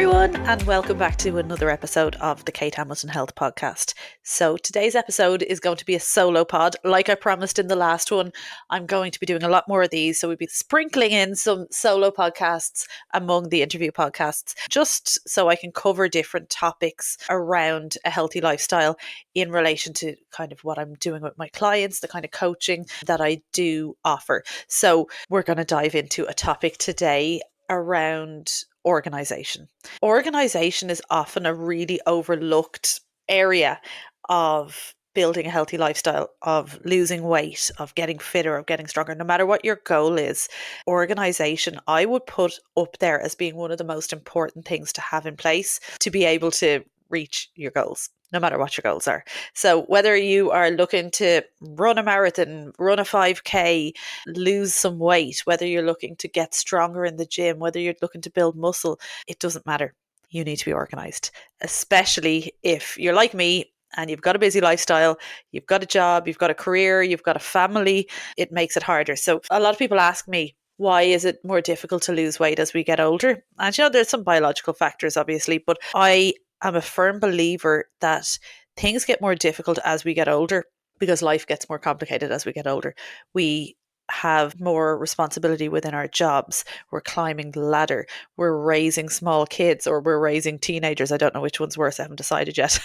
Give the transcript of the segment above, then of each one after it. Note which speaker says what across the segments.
Speaker 1: everyone, and welcome back to another episode of the Kate Hamilton Health Podcast. So today's episode is going to be a solo pod. Like I promised in the last one, I'm going to be doing a lot more of these. So we'll be sprinkling in some solo podcasts among the interview podcasts, just so I can cover different topics around a healthy lifestyle in relation to kind of what I'm doing with my clients, the kind of coaching that I do offer. So we're going to dive into a topic today around organization. Organization is often a really overlooked area of building a healthy lifestyle, of losing weight, of getting fitter, of getting stronger. No matter what your goal is, organization I would put up there as being one of the most important things to have in place to be able to reach your goals, no matter what your goals are. So whether you are looking to run a marathon, run a 5K, lose some weight, whether you're looking to get stronger in the gym, whether you're looking to build muscle, it doesn't matter. You need to be organized, especially if you're like me and you've got a busy lifestyle, you've got a job, you've got a career, you've got a family. It makes it harder. So a lot of people ask me, why is it more difficult to lose weight as we get older? And there's some biological factors, obviously, but I'm a firm believer that things get more difficult as we get older because life gets more complicated as we get older. We have more responsibility within our jobs. We're climbing the ladder. We're raising small kids or we're raising teenagers. I don't know which one's worse. I haven't decided yet.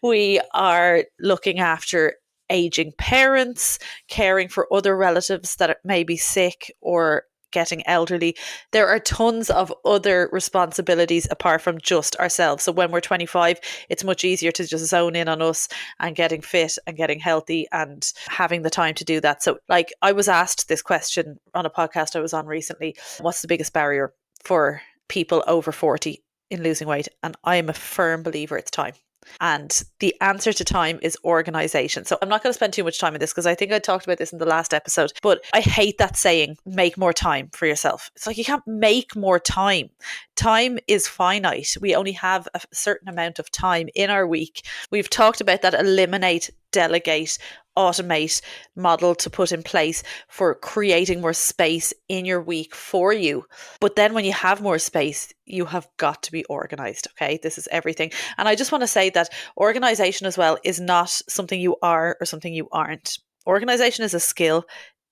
Speaker 1: We are looking after aging parents, caring for other relatives that may be sick or getting elderly. There are tons of other responsibilities apart from just ourselves. So when we're 25, it's much easier to just zone in on us and getting fit and getting healthy and having the time to do that. So like I was asked this question on a podcast I was on recently, what's the biggest barrier for people over 40 in losing weight? And I am a firm believer it's time. And the answer to time is organization. So I'm not going to spend too much time on this because I think I talked about this in the last episode, but I hate that saying, make more time for yourself. It's like you can't make more time. Time is finite. We only have a certain amount of time in our week. We've talked about that eliminate, delegate, automate model to put in place for creating more space in your week for you. But then when you have more space, you have got to be organized. Okay. This is everything. And I just want to say that organization as well is not something you are or something you aren't. Organization is a skill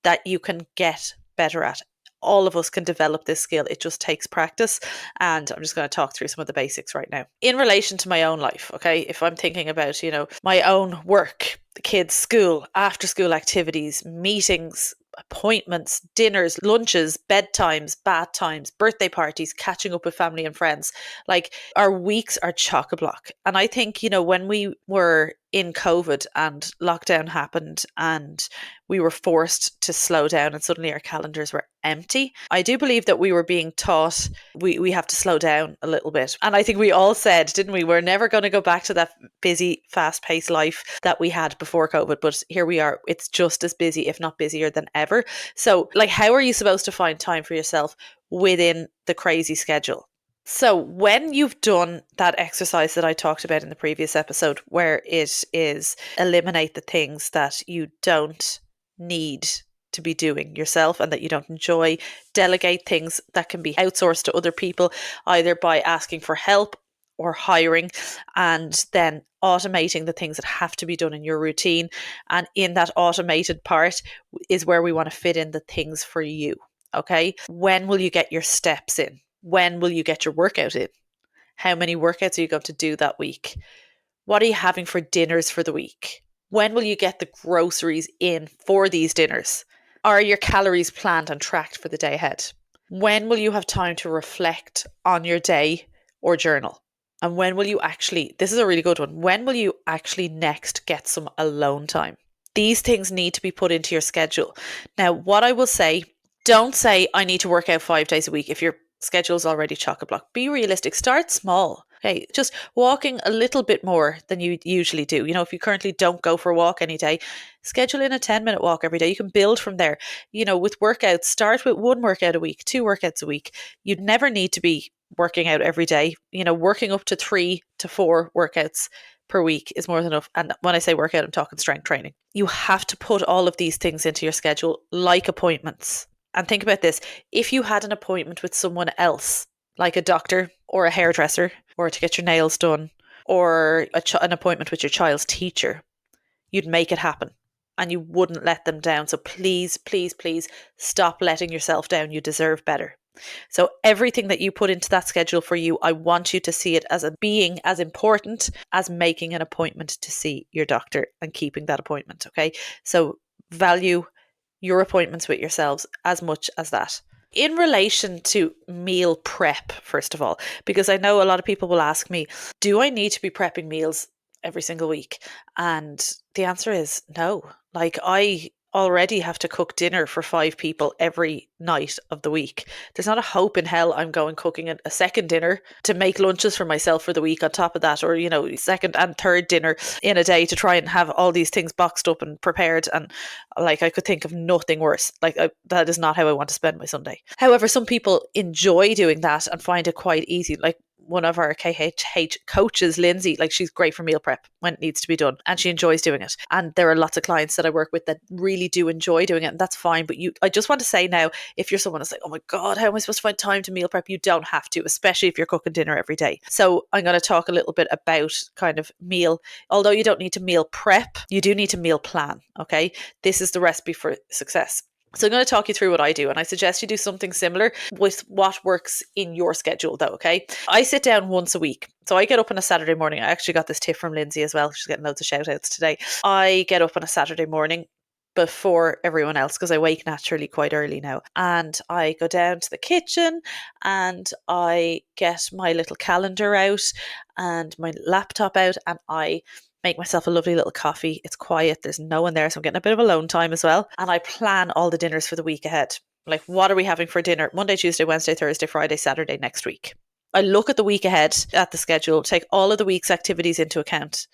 Speaker 1: that you can get better at. All of us can develop this skill. It just takes practice. And I'm just going to talk through some of the basics right now. In relation to my own life, okay, if I'm thinking about, my own work, the kids' school, after school activities, meetings, appointments, dinners, lunches, bedtimes, bath times, birthday parties, catching up with family and friends. Like our weeks are chock-a-block. And I think, when we were in COVID and lockdown happened and we were forced to slow down and suddenly our calendars were empty, I do believe that we were being taught we have to slow down a little bit. And I think we all said, didn't we? We're never going to go back to that busy, fast-paced life that we had before COVID. But here we are. It's just as busy, if not busier than ever. So how are you supposed to find time for yourself within the crazy schedule? So when you've done that exercise that I talked about in the previous episode, where it is eliminate the things that you don't need to be doing yourself and that you don't enjoy, delegate things that can be outsourced to other people, either by asking for help or hiring, and then automating the things that have to be done in your routine. And in that automated part is where we want to fit in the things for you. Okay. When will you get your steps in? When will you get your workout in? How many workouts are you going to do that week? What are you having for dinners for the week? When will you get the groceries in for these dinners? Are your calories planned and tracked for the day ahead? When will you have time to reflect on your day or journal? And when will you this is a really good one, when will you actually next get some alone time? These things need to be put into your schedule. Now, what I will say, don't say I need to work out 5 days a week if your schedule is already chock-a-block. Be realistic. Start small. Okay, just walking a little bit more than you usually do. If you currently don't go for a walk any day, schedule in a 10-minute walk every day. You can build from there. With workouts, start with 1 workout a week, 2 workouts a week. You'd never need to be working out every day. Working up to 3 to 4 workouts per week is more than enough. And when I say workout, I'm talking strength training. You have to put all of these things into your schedule, like appointments. And think about this. If you had an appointment with someone else like a doctor or a hairdresser, or to get your nails done, or an appointment with your child's teacher, you'd make it happen and you wouldn't let them down. So please, please, please stop letting yourself down. You deserve better. So everything that you put into that schedule for you, I want you to see it as a being as important as making an appointment to see your doctor and keeping that appointment. Okay. So value your appointments with yourselves as much as that. In relation to meal prep, first of all, because I know a lot of people will ask me, do I need to be prepping meals every single week? And the answer is no. Like, I already have to cook dinner for 5 people every night of the week. There's not a hope in hell I'm going cooking a second dinner to make lunches for myself for the week on top of that, or, second and third dinner in a day to try and have all these things boxed up and prepared. And like, I could think of nothing worse. Like, that is not how I want to spend my Sunday. However, some people enjoy doing that and find it quite easy. Like, one of our KHH coaches, Lindsay, like, she's great for meal prep when it needs to be done, and she enjoys doing it. And there are lots of clients that I work with that really do enjoy doing it, and that's fine. But I just want to say now, if you're someone that's like, oh my God, how am I supposed to find time to meal prep? You don't have to, especially if you're cooking dinner every day. So I'm going to talk a little bit about kind of meal. Although you don't need to meal prep, you do need to meal plan. Okay. This is the recipe for success. So I'm going to talk you through what I do, and I suggest you do something similar with what works in your schedule though, okay? I sit down once a week. So I get up on a Saturday morning. I actually got this tip from Lindsay as well. She's getting loads of shout outs today. I get up on a Saturday morning before everyone else because I wake naturally quite early now. And I go down to the kitchen and I get my little calendar out and my laptop out, and I make myself a lovely little coffee. It's quiet. There's no one there. So I'm getting a bit of alone time as well. And I plan all the dinners for the week ahead. Like, what are we having for dinner? Monday, Tuesday, Wednesday, Thursday, Friday, Saturday next week. I look at the week ahead at the schedule, take all of the week's activities into account.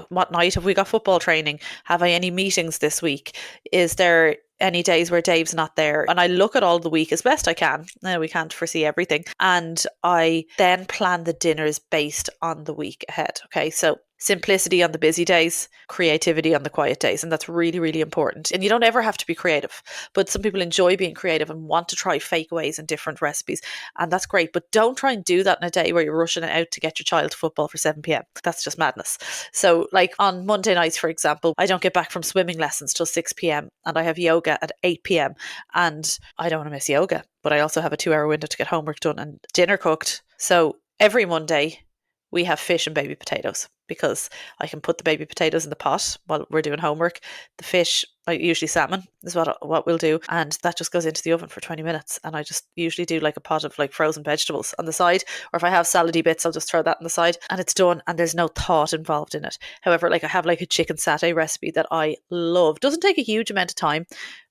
Speaker 1: What night have we got football training? Have I any meetings this week? Is there any days where Dave's not there? And I look at all the week as best I can. Now, we can't foresee everything. And I then plan the dinners based on the week ahead. Okay, so simplicity on the busy days, creativity on the quiet days. And that's really, really important. And you don't ever have to be creative, but some people enjoy being creative and want to try fake ways and different recipes. And that's great. But don't try and do that in a day where you're rushing it out to get your child to football for 7 p.m. That's just madness. So like on Monday nights, for example, I don't get back from swimming lessons till 6 p.m. and I have yoga at 8 p.m. And I don't want to miss yoga, but I also have a 2-hour window to get homework done and dinner cooked. So every Monday we have fish and baby potatoes, because I can put the baby potatoes in the pot while we're doing homework. The fish, like usually salmon, is what we'll do, and that just goes into the oven for 20 minutes. And I just usually do like a pot of like frozen vegetables on the side, or if I have salady bits, I'll just throw that on the side, and it's done. And there's no thought involved in it. However, like I have like a chicken satay recipe that I love. Doesn't take a huge amount of time,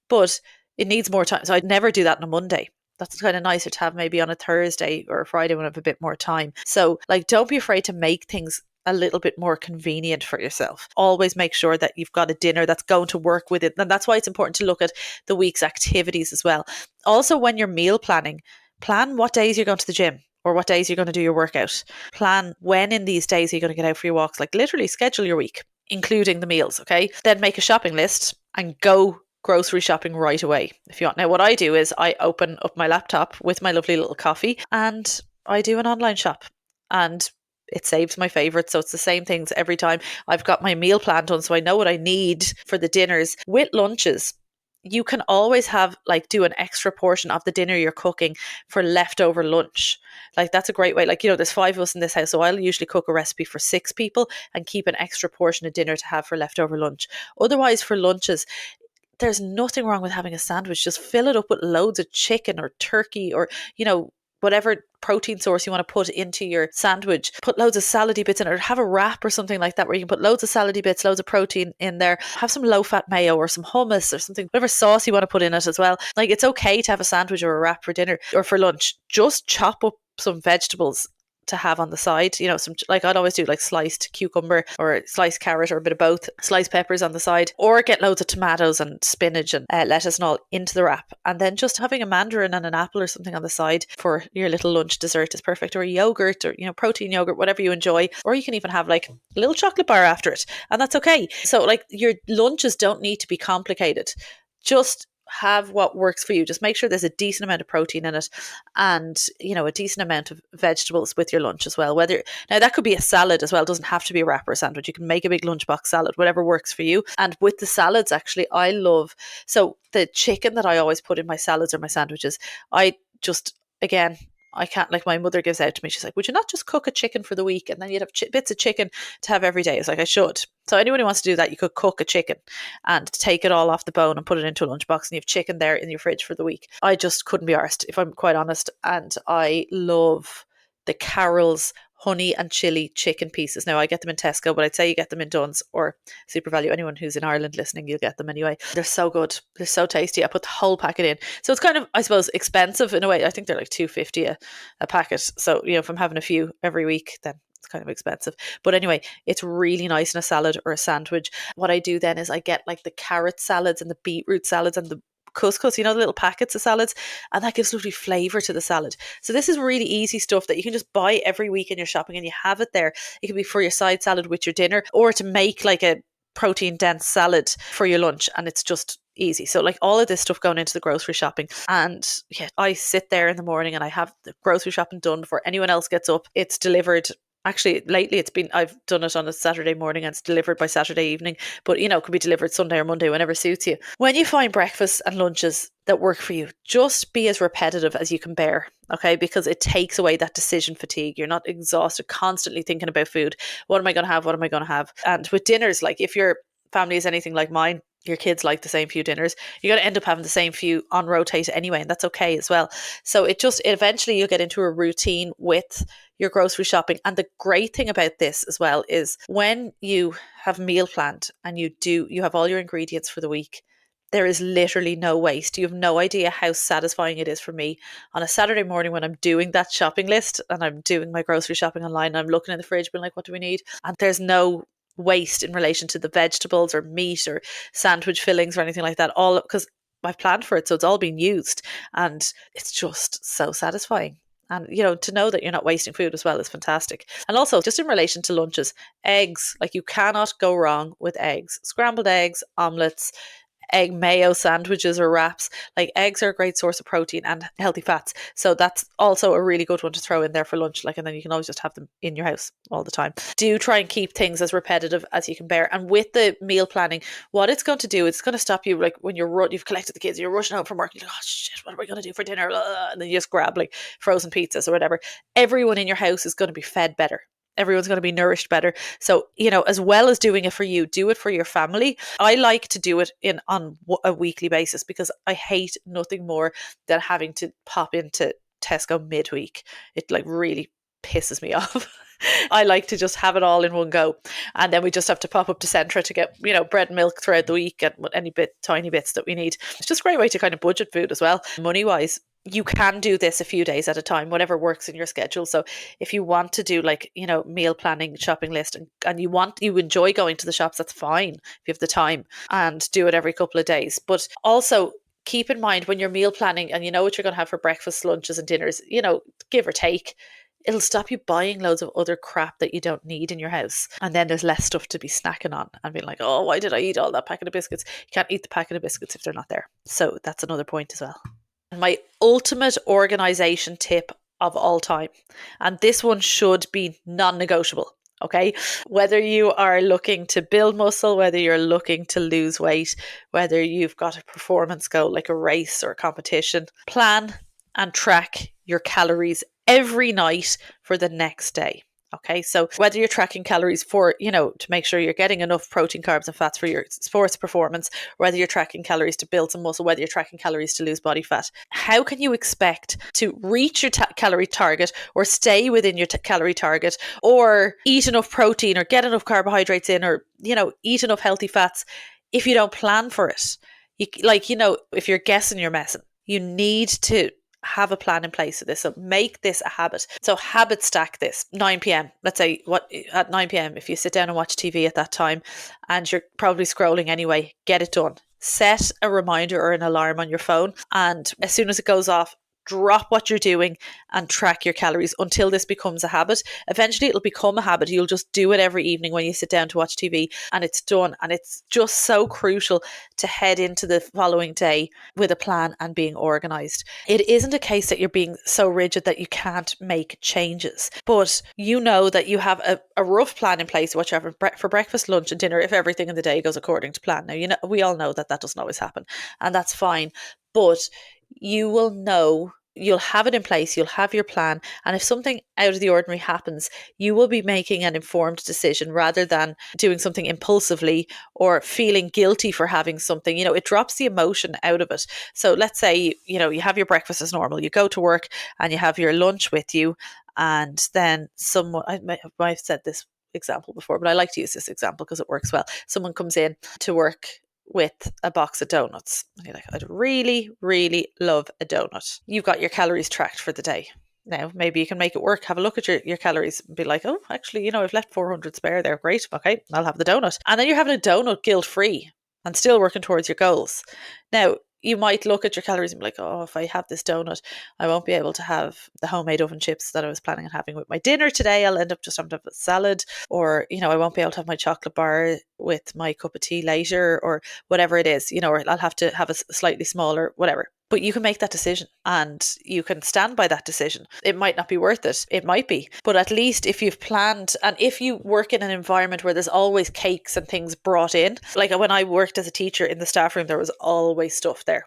Speaker 1: but it needs more time. So I'd never do that on a Monday. That's kind of nicer to have maybe on a Thursday or a Friday when I have a bit more time. So like, don't be afraid to make things a little bit more convenient for yourself. Always make sure that you've got a dinner that's going to work with it. And that's why it's important to look at the week's activities as well. Also, when you're meal planning, plan what days you're going to the gym or what days you're going to do your workout. Plan when in these days you're going to get out for your walks. Like, literally schedule your week, including the meals, okay? Then make a shopping list and go grocery shopping right away if you want. Now, what I do is I open up my laptop with my lovely little coffee and I do an online shop, and it saves my favorites. So it's the same things every time. I've got my meal plan done, so I know what I need for the dinners. With lunches, you can always have like do an extra portion of the dinner you're cooking for leftover lunch. Like, that's a great way. Like, there's 5 of us in this house, so I'll usually cook a recipe for 6 people and keep an extra portion of dinner to have for leftover lunch. Otherwise, for lunches, there's nothing wrong with having a sandwich. Just fill it up with loads of chicken or turkey or, whatever protein source you want to put into your sandwich. Put loads of salady bits in it, or have a wrap or something like that where you can put loads of salady bits, loads of protein in there. Have some low-fat mayo or some hummus or something, whatever sauce you want to put in it as well. Like, it's okay to have a sandwich or a wrap for dinner or for lunch. Just chop up some vegetables to have on the side, some, like I'd always do like sliced cucumber or sliced carrot or a bit of both, sliced peppers on the side, or get loads of tomatoes and spinach and lettuce and all into the wrap, and then just having a mandarin and an apple or something on the side for your little lunch dessert is perfect, or a yogurt or protein yogurt, whatever you enjoy. Or you can even have like a little chocolate bar after it, and that's okay. So like, your lunches don't need to be complicated. Just have what works for you. Just make sure there's a decent amount of protein in it, and a decent amount of vegetables with your lunch as well. Whether now that could be a salad as well, it doesn't have to be a wrapper or sandwich. You can make a big lunchbox salad, whatever works for you. And with the salads, actually, I love, so the chicken that I always put in my salads or my sandwiches, I just, again, I can't, like, my mother gives out to me, she's like, would you not just cook a chicken for the week and then you'd have bits of chicken to have every day? It's like, I should. So anyone who wants to do that, you could cook a chicken and take it all off the bone and put it into a lunchbox, and you have chicken there in your fridge for the week. I just couldn't be arsed, if I'm quite honest. And I love the Carol's honey and chili chicken pieces. Now, I get them in Tesco, but I'd say you get them in Dunn's or Super Value. Anyone who's in Ireland listening, you'll get them anyway. They're so good. They're so tasty. I put the whole packet in. So it's kind of, I suppose, expensive in a way. I think they're like $2.50 a packet. So, if I'm having a few every week, then it's kind of expensive. But anyway, it's really nice in a salad or a sandwich. What I do then is I get like the carrot salads and the beetroot salads and the couscous, the little packets of salads, and that gives lovely flavour to the salad. So this is really easy stuff that you can just buy every week in your shopping, and you have it there. It can be for your side salad with your dinner, or to make like a protein dense salad for your lunch, and it's just easy. So like all of this stuff going into the grocery shopping, and yeah, I sit there in the morning and I have the grocery shopping done before anyone else gets up. It's delivered. Actually, lately I've done it on a Saturday morning and it's delivered by Saturday evening, but it could be delivered Sunday or Monday, whenever suits you. When you find breakfasts and lunches that work for you, just be as repetitive as you can bear, okay? Because it takes away that decision fatigue. You're not exhausted, constantly thinking about food. What am I going to have? What am I going to have? And with dinners, like if your family is anything like mine, your kids like the same few dinners, you're going to end up having the same few on rotate anyway, and that's okay as well. So eventually you'll get into a routine with your grocery shopping. And the great thing about this as well is when you have meal planned and you have all your ingredients for the week, there is literally no waste. You have no idea how satisfying it is for me on a Saturday morning when I'm doing that shopping list and I'm doing my grocery shopping online and I'm looking in the fridge being like, what do we need? And there's no waste in relation to the vegetables or meat or sandwich fillings or anything like that, all because I've planned for it, so it's all being used, and it's just so satisfying. And to know that you're not wasting food as well is fantastic. And also, just in relation to lunches, eggs, like you cannot go wrong with eggs. Scrambled eggs, omelets, egg mayo sandwiches or wraps. Like, eggs are a great source of protein and healthy fats, so that's also a really good one to throw in there for lunch. Like, and then you can always just have them in your house all the time. Do try and keep things as repetitive as you can bear. And with the meal planning, what it's going to do, it's going to stop you, like when you've collected the kids, you're rushing home from work, you're like, oh shit, what are we going to do for dinner? And then you just grab like frozen pizzas or whatever. Everyone in your house is going to be fed better. Everyone's going to be nourished better. So, as well as doing it for you, do it for your family. I like to do it on a weekly basis because I hate nothing more than having to pop into Tesco midweek. It like really pisses me off. I like to just have it all in one go. And then we just have to pop up to Centra to get, bread and milk throughout the week and tiny bits that we need. It's just a great way to kind of budget food as well, money-wise. You can do this a few days at a time, whatever works in your schedule. So if you want to do like, meal planning, shopping list, and you enjoy going to the shops, that's fine if you have the time, and do it every couple of days. But also keep in mind when you're meal planning and you know what you're going to have for breakfast, lunches and dinners, give or take, it'll stop you buying loads of other crap that you don't need in your house. And then there's less stuff to be snacking on and being like, oh, why did I eat all that packet of biscuits? You can't eat the packet of biscuits if they're not there. So that's another point as well. My ultimate organization tip of all time, and this one should be non-negotiable, okay? Whether you are looking to build muscle, whether you're looking to lose weight, whether you've got a performance goal like a race or a competition, plan and track your calories every night for the next day. Okay, so whether you're tracking calories for, to make sure you're getting enough protein, carbs and fats for your sports performance, whether you're tracking calories to build some muscle, whether you're tracking calories to lose body fat, how can you expect to reach your calorie target or stay within your calorie target or eat enough protein or get enough carbohydrates in or, eat enough healthy fats if you don't plan for it? If you're guessing, you're messing. You need to have a plan in place for this. So make this a habit. So habit stack this. 9 p.m. Let's say at 9 p.m. if you sit down and watch TV at that time and you're probably scrolling anyway, get it done. Set a reminder or an alarm on your phone, and as soon as it goes off, drop what you're doing and track your calories until this becomes a habit. Eventually it'll become a habit. You'll just do it every evening when you sit down to watch TV, and it's done. And it's just so crucial to head into the following day with a plan and being organized. It isn't a case that you're being so rigid that you can't make changes, but you know that you have a rough plan in place, what you have for breakfast, lunch and dinner, if everything in the day goes according to plan. Now, we all know that doesn't always happen, and that's fine, but you will know, you'll have it in place, you'll have your plan, and if something out of the ordinary happens, you will be making an informed decision rather than doing something impulsively or feeling guilty for having something. It drops the emotion out of it. So let's say, you have your breakfast as normal, you go to work and you have your lunch with you, and then someone, I might have said this example before, but I like to use this example because it works well. Someone comes in to work with a box of donuts. And you're like, I'd really, really love a donut. You've got your calories tracked for the day. Now, maybe you can make it work. Have a look at your calories and be like, oh, actually, I've left 400 spare there. Great. Okay, I'll have the donut. And then you're having a donut guilt-free and still working towards your goals. Now, you might look at your calories and be like, oh, if I have this donut, I won't be able to have the homemade oven chips that I was planning on having with my dinner today. I'll end up just having to have a salad, or, I won't be able to have my chocolate bar with my cup of tea later, or whatever it is, or I'll have to have a slightly smaller, whatever. But you can make that decision and you can stand by that decision. It might not be worth it. It might be. But at least if you've planned, and if you work in an environment where there's always cakes and things brought in, like when I worked as a teacher in the staff room, there was always stuff there.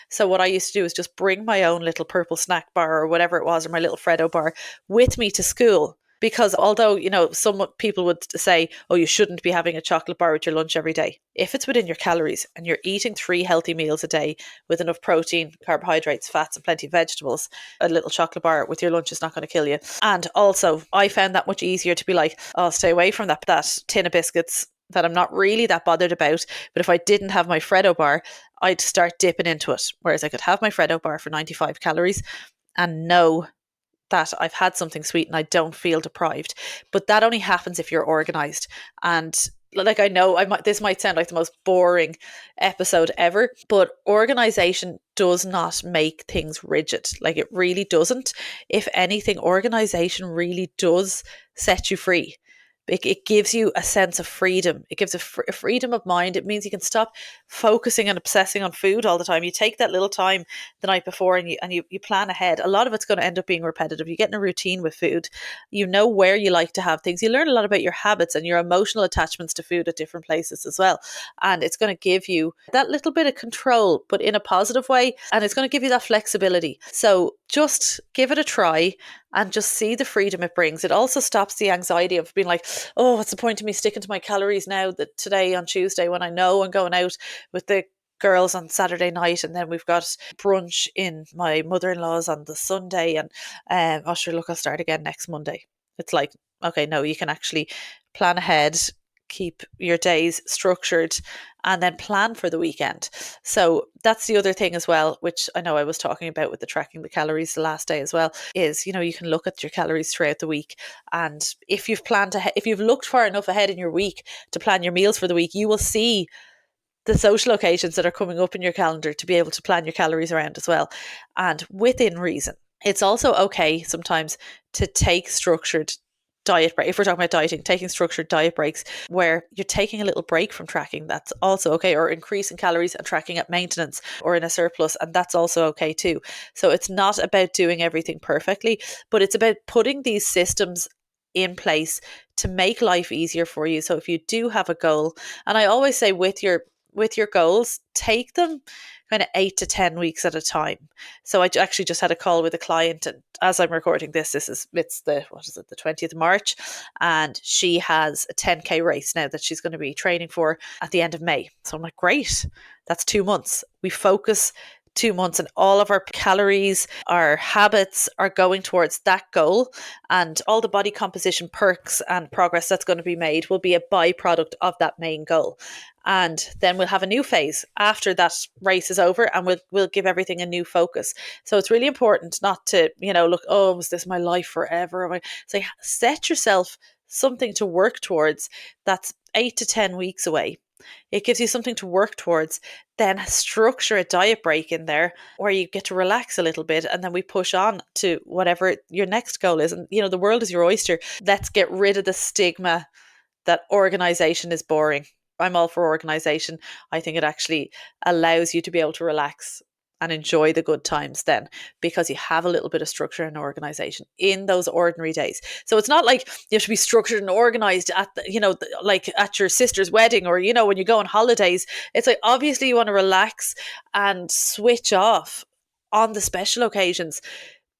Speaker 1: So what I used to do is just bring my own little purple snack bar or whatever it was, or my little Freddo bar with me to school. Because although, some people would say, oh, you shouldn't be having a chocolate bar with your lunch every day. If it's within your calories and you're eating 3 healthy meals a day with enough protein, carbohydrates, fats, and plenty of vegetables, a little chocolate bar with your lunch is not going to kill you. And also, I found that much easier to be like, oh, stay away from that tin of biscuits that I'm not really that bothered about. But if I didn't have my Freddo bar, I'd start dipping into it. Whereas I could have my Freddo bar for 95 calories and know that I've had something sweet and I don't feel deprived. But that only happens if you're organized. And like, I know this might sound like the most boring episode ever, but organization does not make things rigid. Like, it really doesn't. If anything, organization really does set you free. It gives you a sense of freedom. It gives a freedom of mind. It means you can stop focusing and obsessing on food all the time. You take that little time the night before and you plan ahead. A lot of it's going to end up being repetitive. You get in a routine with food. You know where you like to have things. You learn a lot about your habits and your emotional attachments to food at different places as well. And it's going to give you that little bit of control, but in a positive way. And it's going to give you that flexibility. So just give it a try and just see the freedom it brings. It also stops the anxiety of being like, oh, what's the point of me sticking to my calories now that today on Tuesday, when I know I'm going out with the girls on Saturday night, and then we've got brunch in my mother-in-law's on the Sunday, and oh sure, look, I'll start again next Monday. It's like, okay, no, you can actually plan ahead, keep your days structured, and then plan for the weekend. So that's the other thing as well, which I know I was talking about with the tracking the calories the last day as well, is, you can look at your calories throughout the week. And if you've planned ahead, if you've looked far enough ahead in your week to plan your meals for the week, you will see the social occasions that are coming up in your calendar to be able to plan your calories around as well, and within reason. It's also okay sometimes to take structured diet break. If we're talking about dieting, taking structured diet breaks where you're taking a little break from tracking, that's also okay. Or increasing calories and tracking at maintenance or in a surplus, and that's also okay too. So it's not about doing everything perfectly, but it's about putting these systems in place to make life easier for you. So if you do have a goal, and I always say with your goals, take them kind of 8 to 10 weeks at a time. So I actually just had a call with a client, and as I'm recording this, it's the 20th of March, and she has a 10K race now that she's going to be training for at the end of May. So I'm like, great, that's 2 months. We focus 2 months and all of our calories, our habits are going towards that goal, and all the body composition perks and progress that's going to be made will be a byproduct of that main goal. And then we'll have a new phase after that race is over, and we'll give everything a new focus. So it's really important not to, look, oh, was this my life forever? So set yourself something to work towards that's 8 to 10 weeks away. It gives you something to work towards. Then structure a diet break in there where you get to relax a little bit, and then we push on to whatever your next goal is. And the world is your oyster. Let's get rid of the stigma that organization is boring. I'm all for organization. I think it actually allows you to be able to relax and enjoy the good times then, because you have a little bit of structure and organization in those ordinary days. So it's not like you have to be structured and organized at like at your sister's wedding, or when you go on holidays. It's like, obviously you want to relax and switch off on the special occasions,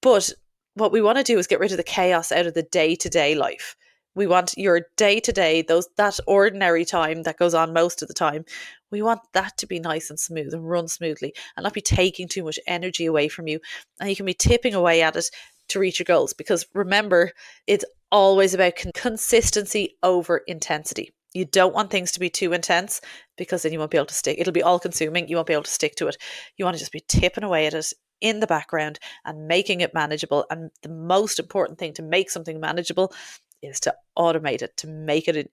Speaker 1: but what we want to do is get rid of the chaos out of the day-to-day life. We want your day-to-day, that ordinary time that goes on most of the time. We want that to be nice and smooth and run smoothly and not be taking too much energy away from you. And you can be tipping away at it to reach your goals, because remember, it's always about consistency over intensity. You don't want things to be too intense, because then you won't be able to stick. It'll be all consuming. You won't be able to stick to it. You want to just be tipping away at it in the background and making it manageable. And the most important thing to make something manageable is to automate it, to make it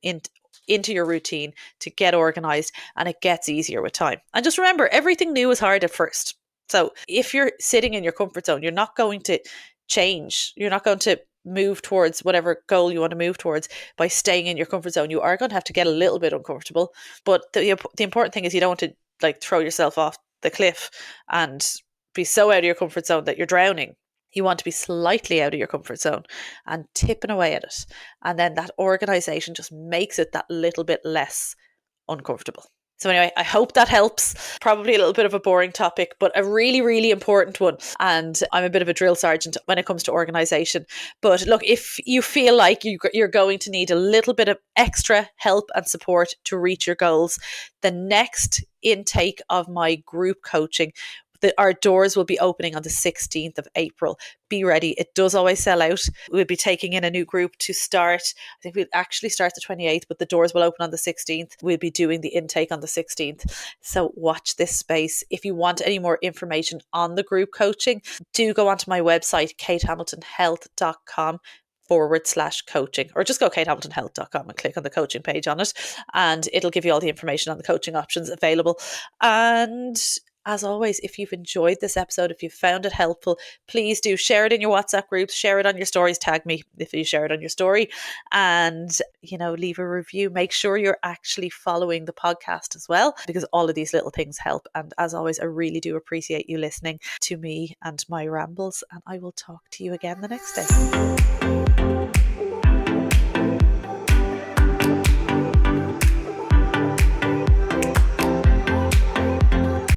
Speaker 1: into your routine, to get organized, and it gets easier with time. And just remember, everything new is hard at first. So if you're sitting in your comfort zone, you're not going to change. You're not going to move towards whatever goal you want to move towards by staying in your comfort zone. You are going to have to get a little bit uncomfortable. But the important thing is, you don't want to like throw yourself off the cliff and be so out of your comfort zone that you're drowning. You want to be slightly out of your comfort zone and tipping away at it. And then that organization just makes it that little bit less uncomfortable. So anyway, I hope that helps. Probably a little bit of a boring topic, but a really, really important one. And I'm a bit of a drill sergeant when it comes to organization. But look, if you feel like you're going to need a little bit of extra help and support to reach your goals, the next intake of my group coaching, our doors will be opening on the 16th of April. Be ready. It does always sell out. We'll be taking in a new group to start. I think we'll actually start the 28th, but the doors will open on the 16th. We'll be doing the intake on the 16th. So watch this space. If you want any more information on the group coaching, do go onto my website, katehamiltonhealth.com/coaching, or just go katehamiltonhealth.com and click on the coaching page on it, and it'll give you all the information on the coaching options available. And as always, if you've enjoyed this episode, if you found it helpful, please do share it in your WhatsApp groups, share it on your stories, tag me if you share it on your story, and leave a review. Make sure you're actually following the podcast as well, because all of these little things help. And as always, I really do appreciate you listening to me and my rambles, and I will talk to you again the next day.